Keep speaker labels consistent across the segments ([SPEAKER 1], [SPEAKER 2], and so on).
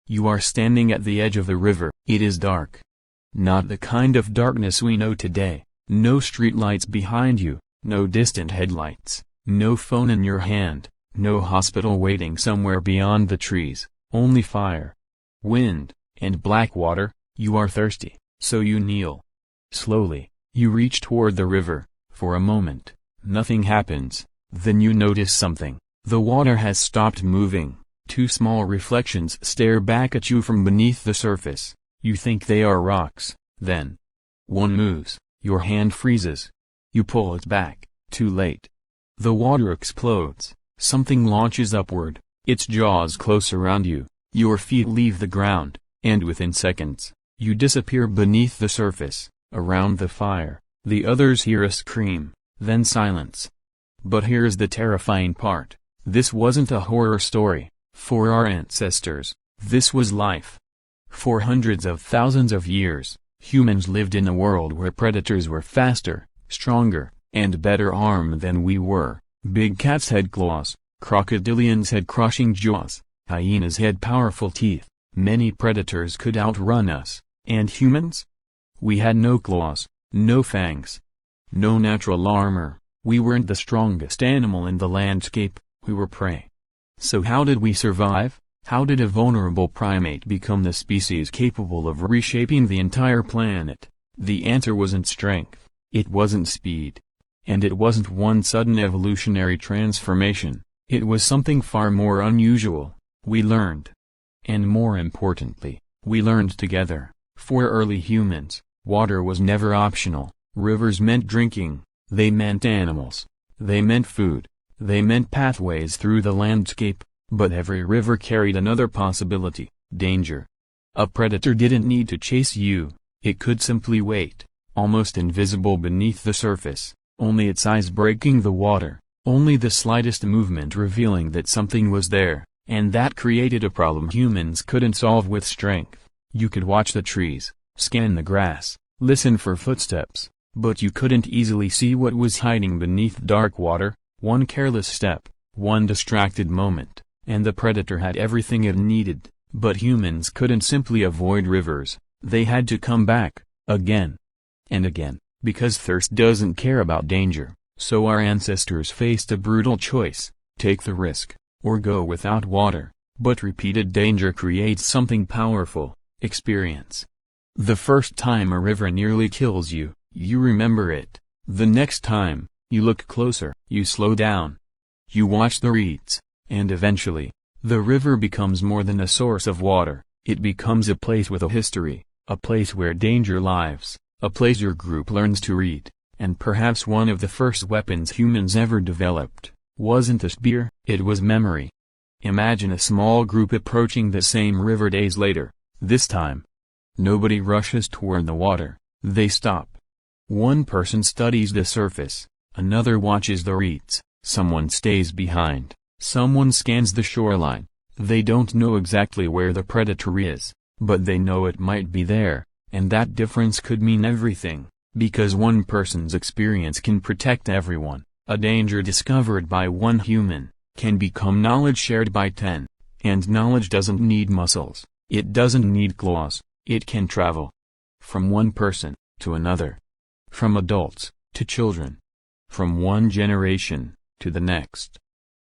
[SPEAKER 1] You are standing at the edge of the river. It is dark. Not the kind of darkness we know today. No streetlights behind you, no distant headlights, no phone in your hand, no hospital waiting somewhere beyond the trees, only fire, wind, and black water. You are thirsty, so you kneel. Slowly, you reach toward the river. For a moment, nothing happens. Then you notice something. The water has stopped moving. Two small reflections stare back at you from beneath the surface. You think they are rocks. Then, one moves. Your hand freezes. You pull it back. Too late. The water explodes. Something launches upward. Its jaws close around you. Your feet leave the ground, and within seconds, you disappear beneath the surface, around the fire. The others hear a scream, then silence. But here's the terrifying part. This wasn't a horror story. For our ancestors, this was life. For hundreds of thousands of years, humans lived in a world where predators were faster, stronger, and better armed than we were. Big cats had claws, crocodilians had crushing jaws, hyenas had powerful teeth. Many predators could outrun us. And humans? We had no claws, no fangs, no natural armor. We weren't the strongest animal in the landscape, we were prey. So how did we survive? How did a vulnerable primate become the species capable of reshaping the entire planet? The answer wasn't strength, it wasn't speed. And it wasn't one sudden evolutionary transformation, it was something far more unusual. We learned. And more importantly, we learned together. For early humans, water was never optional. Rivers meant drinking, they meant animals, they meant food, they meant pathways through the landscape. But every river carried another possibility, danger. A predator didn't need to chase you, it could simply wait, almost invisible beneath the surface, only its eyes breaking the water, only the slightest movement revealing that something was there, and that created a problem humans couldn't solve with strength. You could watch the trees, scan the grass, listen for footsteps, but you couldn't easily see what was hiding beneath dark water. One careless step, one distracted moment, and the predator had everything it needed. But humans couldn't simply avoid rivers, they had to come back, again and again, because thirst doesn't care about danger. So our ancestors faced a brutal choice, take the risk, or go without water. But repeated danger creates something powerful, experience. The first time a river nearly kills you, you remember it. The next time, you look closer, you slow down. You watch the reeds. And eventually, the river becomes more than a source of water, it becomes a place with a history, a place where danger lives, a place your group learns to read, and perhaps one of the first weapons humans ever developed, wasn't a spear, it was memory. Imagine a small group approaching the same river days later. This time, nobody rushes toward the water, they stop. One person studies the surface, another watches the reeds, someone stays behind. Someone scans the shoreline. They don't know exactly where the predator is, but they know it might be there, and that difference could mean everything, because one person's experience can protect everyone. A danger discovered by one human can become knowledge shared by 10, and knowledge doesn't need muscles, it doesn't need claws, it can travel from one person to another, from adults to children, from one generation to the next.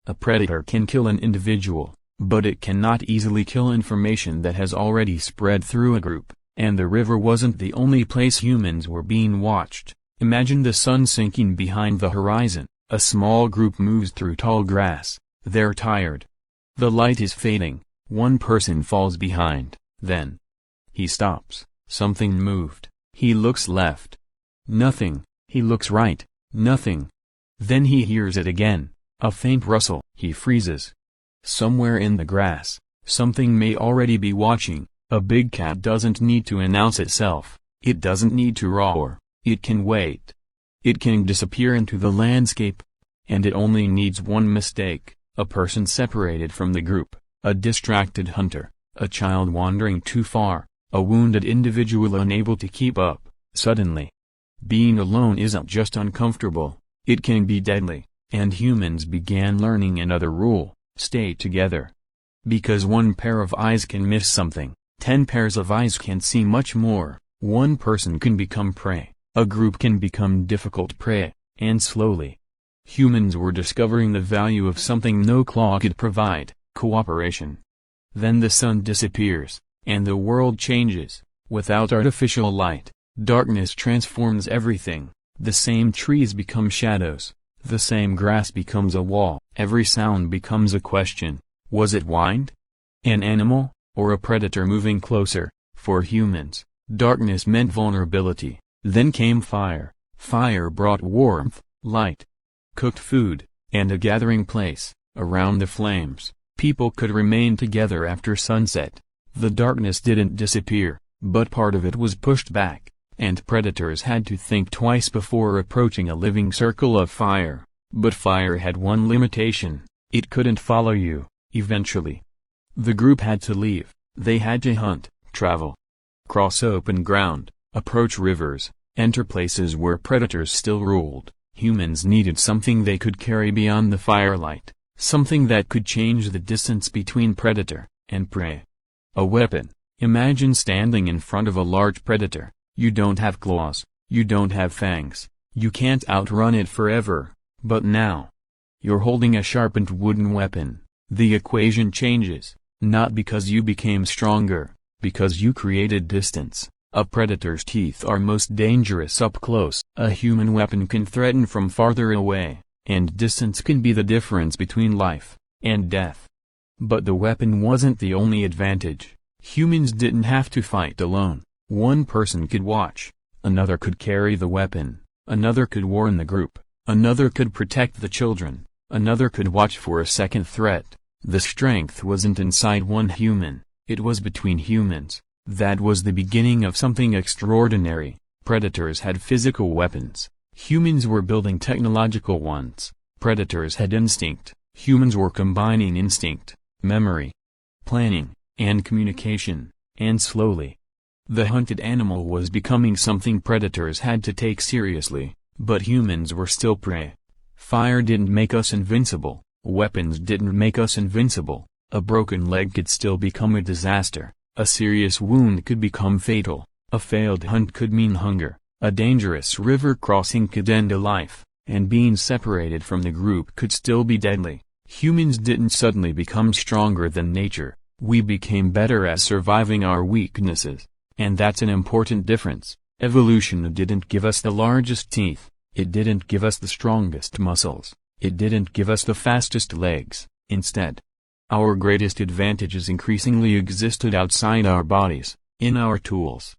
[SPEAKER 1] A predator can kill an individual, but it cannot easily kill information that has already spread through a group, and the river wasn't the only place humans were being watched. Imagine the sun sinking behind the horizon, a small group moves through tall grass, they're tired. The light is fading, one person falls behind, then he stops, something moved, he looks left. Nothing, he looks right, nothing. Then he hears it again. A faint rustle, he freezes. Somewhere in the grass, something may already be watching. A big cat doesn't need to announce itself, it doesn't need to roar, it can wait. It can disappear into the landscape. And it only needs one mistake, a person separated from the group, a distracted hunter, a child wandering too far, a wounded individual unable to keep up. Suddenly, being alone isn't just uncomfortable, it can be deadly. And humans began learning another rule, stay together. Because one pair of eyes can miss something, 10 pairs of eyes can see much more. One person can become prey, a group can become difficult prey, and slowly, humans were discovering the value of something no claw could provide: cooperation. Then the sun disappears, and the world changes. Without artificial light, darkness transforms everything. The same trees become shadows, the same grass becomes a wall, every sound becomes a question. Was it wind? An animal? Or a predator moving closer? For humans, darkness meant vulnerability. Then came fire. Fire brought warmth, light, cooked food, and a gathering place. Around the flames, people could remain together after sunset. The darkness didn't disappear, but part of it was pushed back, and predators had to think twice before approaching a living circle of fire. But fire had one limitation: it couldn't follow you. Eventually, the group had to leave. They had to hunt, travel, cross open ground, approach rivers, enter places where predators still ruled. Humans needed something they could carry beyond the firelight, something that could change the distance between predator and prey. A weapon. Imagine standing in front of a large predator. You don't have claws, you don't have fangs, you can't outrun it forever. But now, you're holding a sharpened wooden weapon. The equation changes, not because you became stronger, because you created distance. A predator's teeth are most dangerous up close. A human weapon can threaten from farther away, and distance can be the difference between life and death. But the weapon wasn't the only advantage. Humans didn't have to fight alone. One person could watch, another could carry the weapon, another could warn the group, another could protect the children, another could watch for a second threat. The strength wasn't inside one human, it was between humans. That was the beginning of something extraordinary. Predators had physical weapons. Humans were building technological ones. Predators had instinct. Humans were combining instinct, memory, planning, and communication. And slowly, the hunted animal was becoming something predators had to take seriously. But humans were still prey. Fire didn't make us invincible. Weapons didn't make us invincible. A broken leg could still become a disaster. A serious wound could become fatal. A failed hunt could mean hunger. A dangerous river crossing could end a life. And being separated from the group could still be deadly. Humans didn't suddenly become stronger than nature. We became better at surviving our weaknesses. And that's an important difference. Evolution didn't give us the largest teeth. It didn't give us the strongest muscles. It didn't give us the fastest legs. Instead, our greatest advantages increasingly existed outside our bodies, in our tools,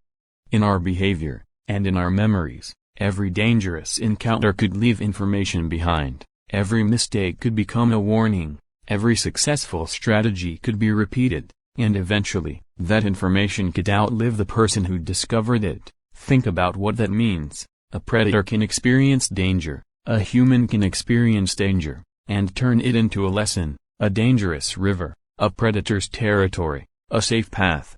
[SPEAKER 1] in our behavior, and in our memories. Every dangerous encounter could leave information behind. Every mistake could become a warning. Every successful strategy could be repeated. And eventually, that information could outlive the person who discovered it. Think about what that means. A predator can experience danger. A human can experience danger, and turn it into a lesson. A dangerous river, a predator's territory, a safe path,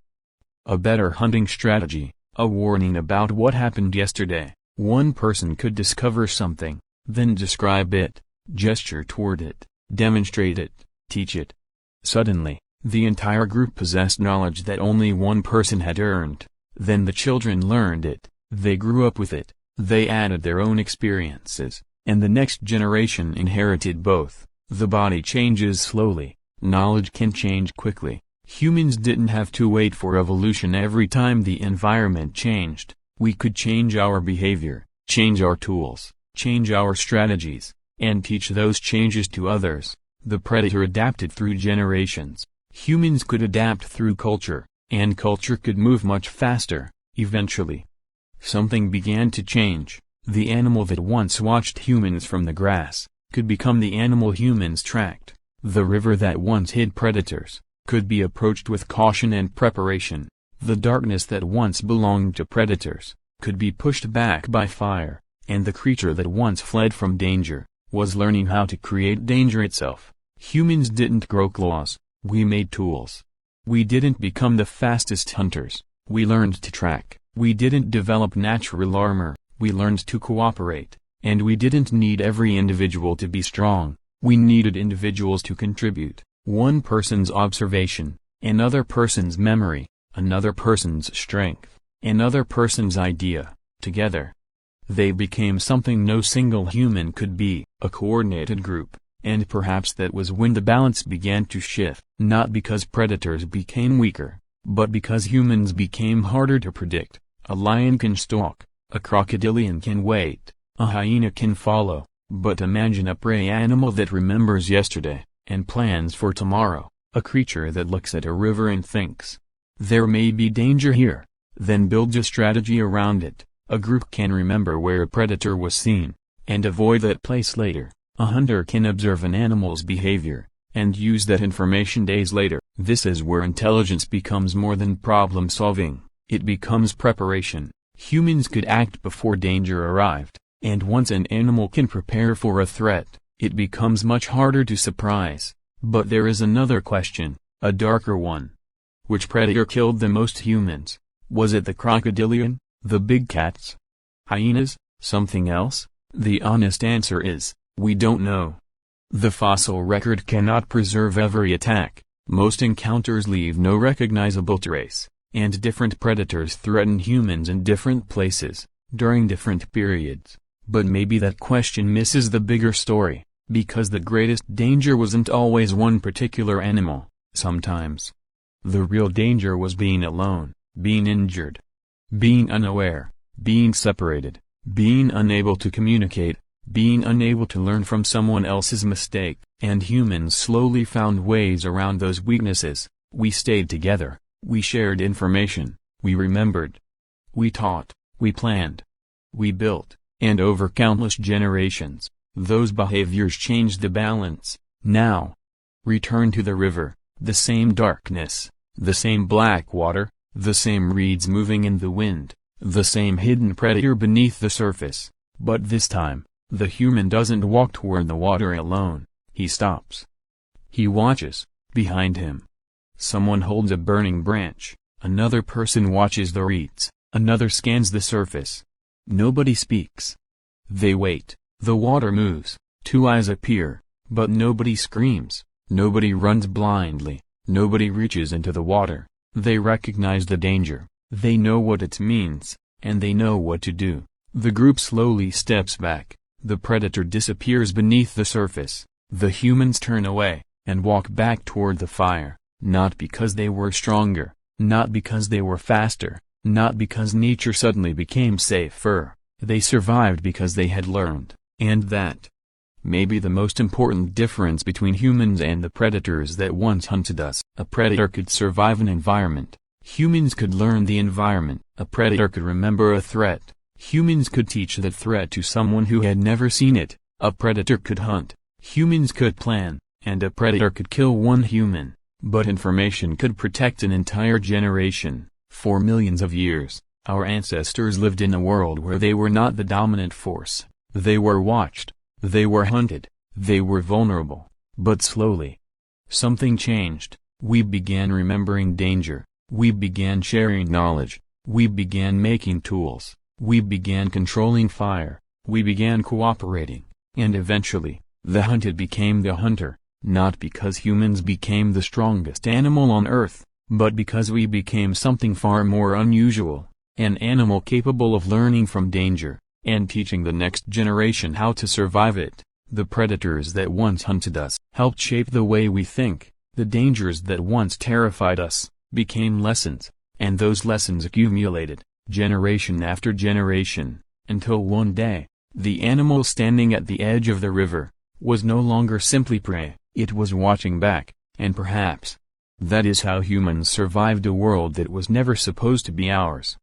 [SPEAKER 1] a better hunting strategy, a warning about what happened yesterday. One person could discover something, then describe it, gesture toward it, demonstrate it, teach it. Suddenly, the entire group possessed knowledge that only one person had earned. Then the children learned it, they grew up with it, they added their own experiences, and the next generation inherited both. The body changes slowly, knowledge can change quickly. Humans didn't have to wait for evolution every time the environment changed. We could change our behavior, change our tools, change our strategies, and teach those changes to others. The predator adapted through generations. Humans could adapt through culture, and culture could move much faster. Eventually, something began to change. The animal that once watched humans from the grass could become the animal humans tracked. The river that once hid predators could be approached with caution and preparation. The darkness that once belonged to predators could be pushed back by fire, and the creature that once fled from danger was learning how to create danger itself. Humans didn't grow claws, we made tools. We didn't become the fastest hunters, we learned to track. We didn't develop natural armor, we learned to cooperate. And we didn't need every individual to be strong, we needed individuals to contribute. One person's observation, another person's memory, another person's strength, another person's idea, together. They became something no single human could be, a coordinated group, and perhaps that was when the balance began to shift. Not because predators became weaker, but because humans became harder to predict. A lion can stalk, a crocodilian can wait, a hyena can follow, but imagine a prey animal that remembers yesterday, and plans for tomorrow, a creature that looks at a river and thinks, there may be danger here, then builds a strategy around it. A group can remember where a predator was seen, and avoid that place later. A hunter can observe an animal's behavior, and use that information days later. This is where intelligence becomes more than problem solving, it becomes preparation. Humans could act before danger arrived, and once an animal can prepare for a threat, it becomes much harder to surprise. But there is another question, a darker one. Which predator killed the most humans? Was it the crocodilian? The big cats? Hyenas? Something else? The honest answer is, we don't know. The fossil record cannot preserve every attack, most encounters leave no recognizable trace, and different predators threaten humans in different places, during different periods. But maybe that question misses the bigger story, because the greatest danger wasn't always one particular animal. Sometimes the real danger was being alone, being injured, being unaware, being separated, being unable to communicate, being unable to learn from someone else's mistake. And humans slowly found ways around those weaknesses. We stayed together, we shared information, we remembered, we taught, we planned, we built, and over countless generations, those behaviors changed the balance. Now, return to the river, the same darkness, the same black water, the same reeds moving in the wind, the same hidden predator beneath the surface. But this time, the human doesn't walk toward the water alone, he stops. He watches, behind him. Someone holds a burning branch, another person watches the reeds, another scans the surface. Nobody speaks. They wait, the water moves, two eyes appear, but nobody screams, nobody runs blindly, nobody reaches into the water. They recognize the danger, they know what it means, and they know what to do. The group slowly steps back, the predator disappears beneath the surface, the humans turn away, and walk back toward the fire, not because they were stronger, not because they were faster, not because nature suddenly became safer, they survived because they had learned, and that may be the most important difference between humans and the predators that once hunted us. A predator could survive an environment, humans could learn the environment. A predator could remember a threat, humans could teach that threat to someone who had never seen it. A predator could hunt, humans could plan, and a predator could kill one human, but information could protect an entire generation. For millions of years, our ancestors lived in a world where they were not the dominant force, they were watched, they were hunted, they were vulnerable. But slowly, something changed. We began remembering danger, we began sharing knowledge, we began making tools, we began controlling fire, we began cooperating, and eventually, the hunted became the hunter, not because humans became the strongest animal on Earth, but because we became something far more unusual, an animal capable of learning from danger, and teaching the next generation how to survive it. The predators that once hunted us helped shape the way we think. The dangers that once terrified us became lessons, and those lessons accumulated, generation after generation, until one day, the animal standing at the edge of the river was no longer simply prey, it was watching back, and perhaps that is how humans survived a world that was never supposed to be ours.